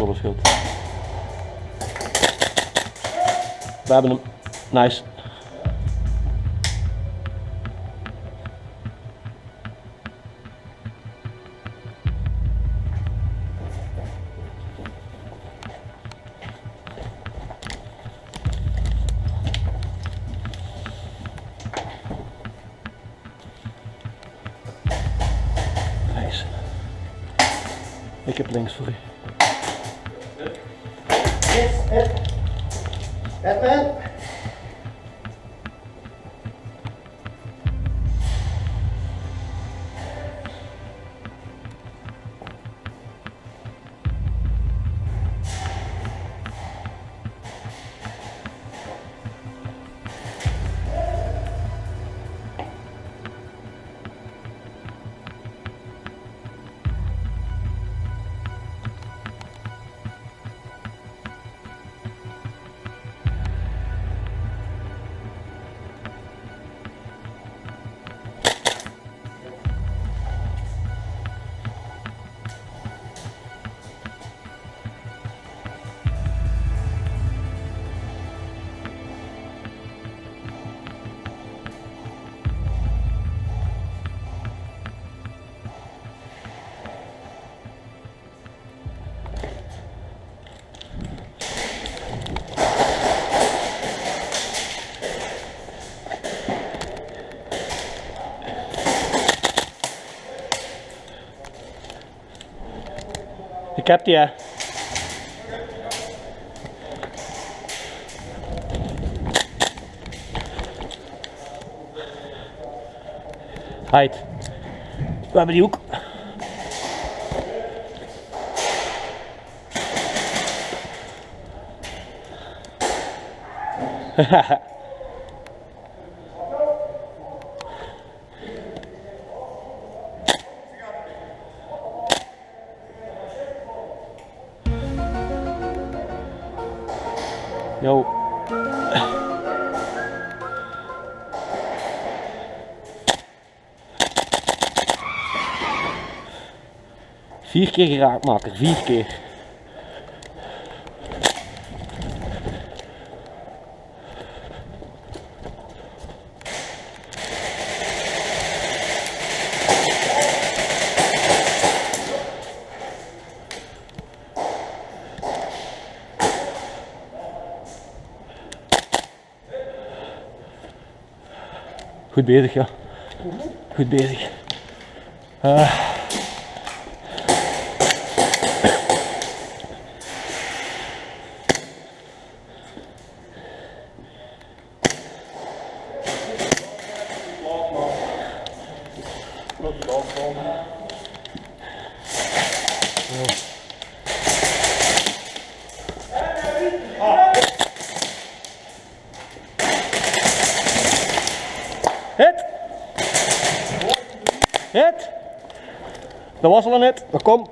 Volle schot. We hebben hem. Nice. Nice. Ik heb links voor u. Yes, Ed. Edman. Ik heb die, hè. Heid. We hebben die hoek. Yo. Vier keer geraakt maken, 4 keer. Goed bezig, ja. Goed bezig. Hit! Hit! Dat was al een hit, maar kom.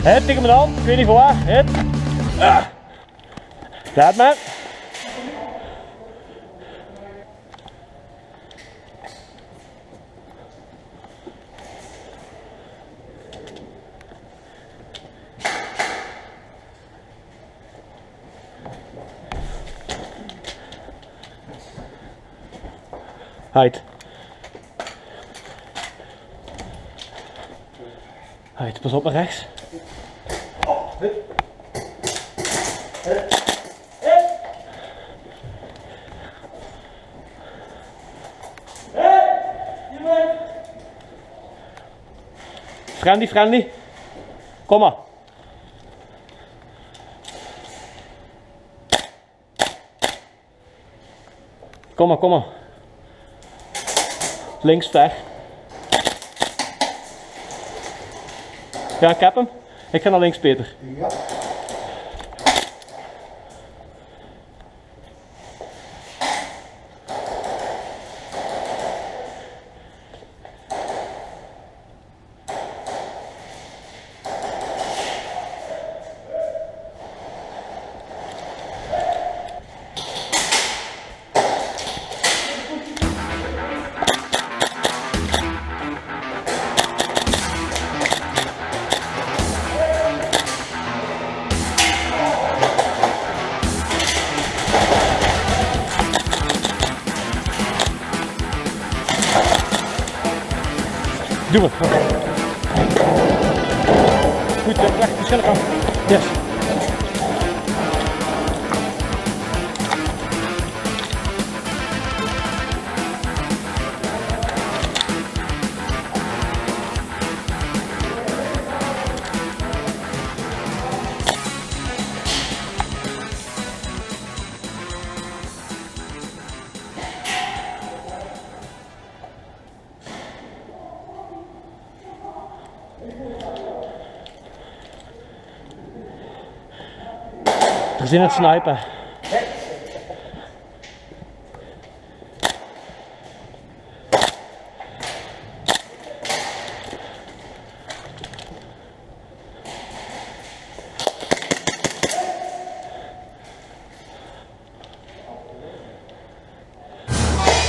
Hit tegen mijn hand, ik weet niet voor waar. Hit. Laat maar. Heid. Heid, pas op naar rechts. Friendly, friendly. Kom maar. Kom maar, kom maar. Links ver. Ja, ik heb hem. Ik ga naar links, Peter. Ja. Doe het. Goed, weg, verschillende kant. Yes. We zijn aan het snipen.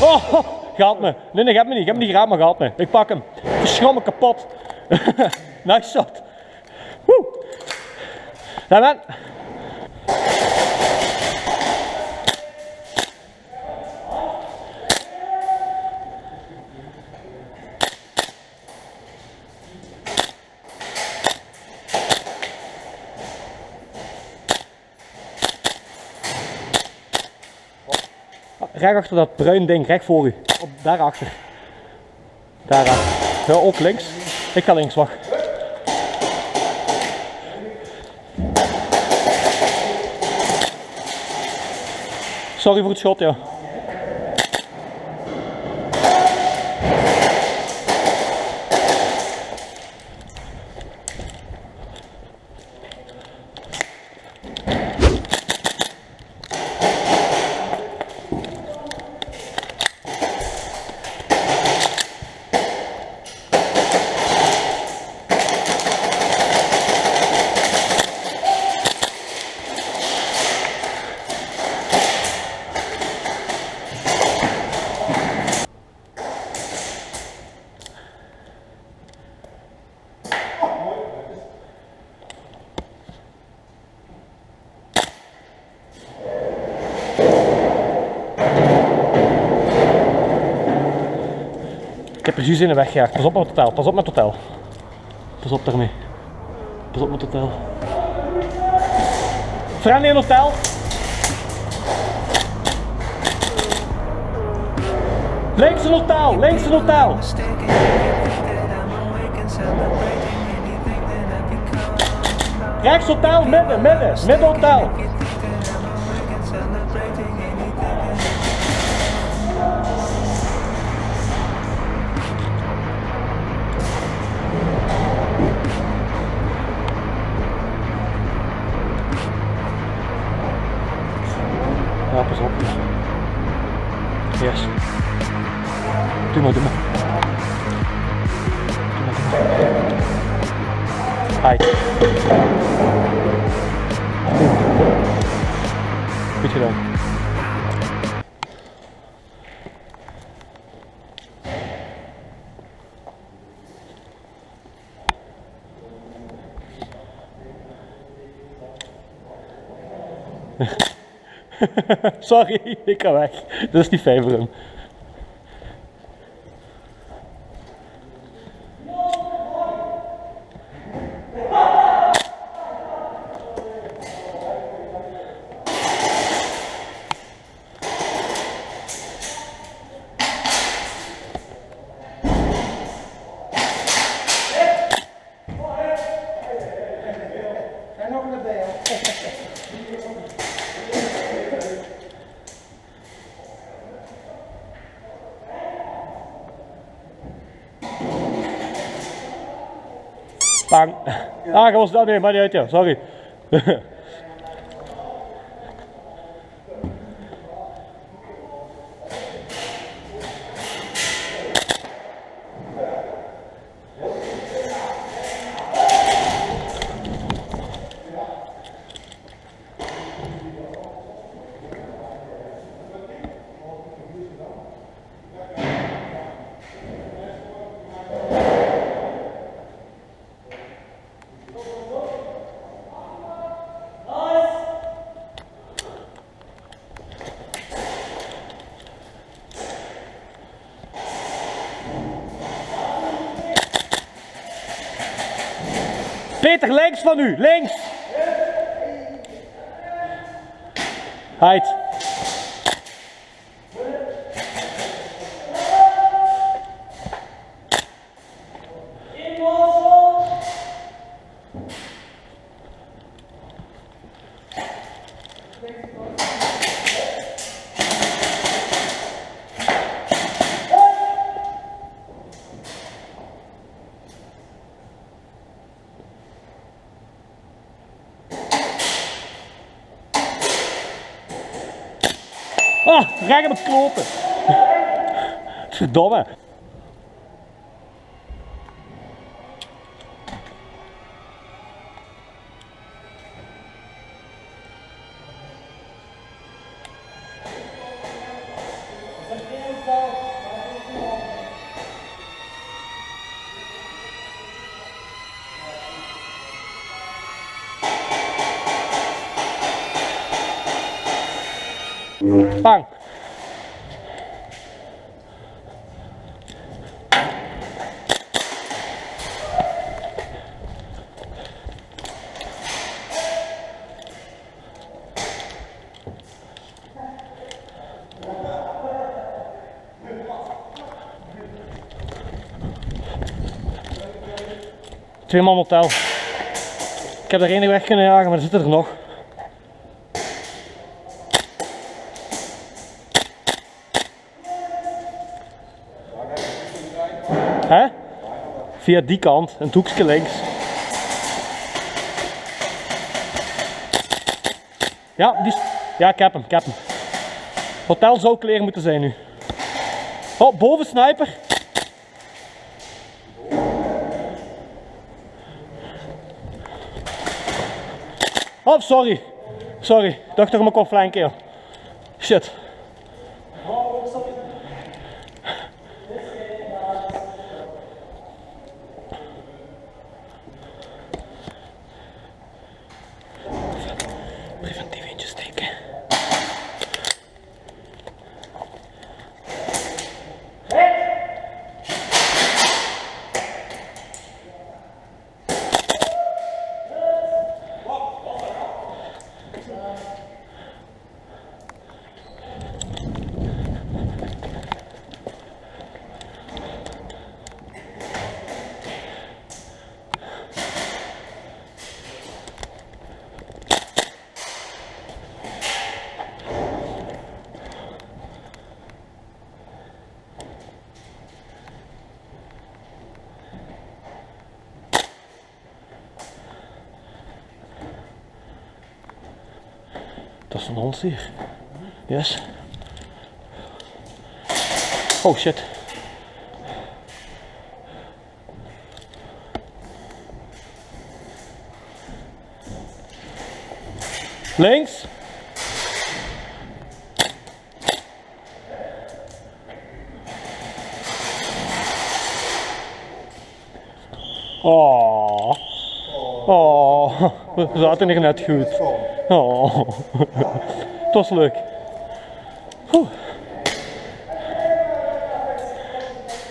Oh, gaat me. Nee, ik heb me niet. Ik heb hem niet geraakt, maar gaat me. Ik pak hem. Verschram me kapot. Nice shot. Woe. Daar man. Recht achter dat bruin ding, recht voor u. Daarachter. Daarachter. Ja, ook links. Ik ga links, wacht. Sorry voor het schot, ja. Ik heb precies in de weg gejaagd. Pas op met het hotel, pas op met het hotel. Pas op daarmee. Pas op met het hotel. Friendly in het hotel. Links in het hotel, links in het hotel. Rechts hotel, midden hotel. Ja, pas op. Yes. Doe maar, doe maar. Hi. Goed gedaan. Sorry, ik ga weg. Dat is niet fijn voor hem. En nog een bij. Bang. Ah, was dat niet, maar niet uit, ja. Sorry. Peter, links van u, links! Heid. Ah, rek hem het kloten. Verdomme. Bang. Twee man op tel. Ik heb er één weg kunnen jagen, maar er zitten er nog. Hè? Via die kant, een hoekje links. Ja, ja, ik heb hem. Hotel zou clear moeten zijn nu. Oh, boven sniper. Oh, sorry. Ik dacht dat ik me kon flanken, joh. Shit. Preventief eentje steken. Dat is een hond hier. Yes. Oh shit. Links. Oh. Oh. We zaten er net goed. Oh. Het was leuk. Oeh.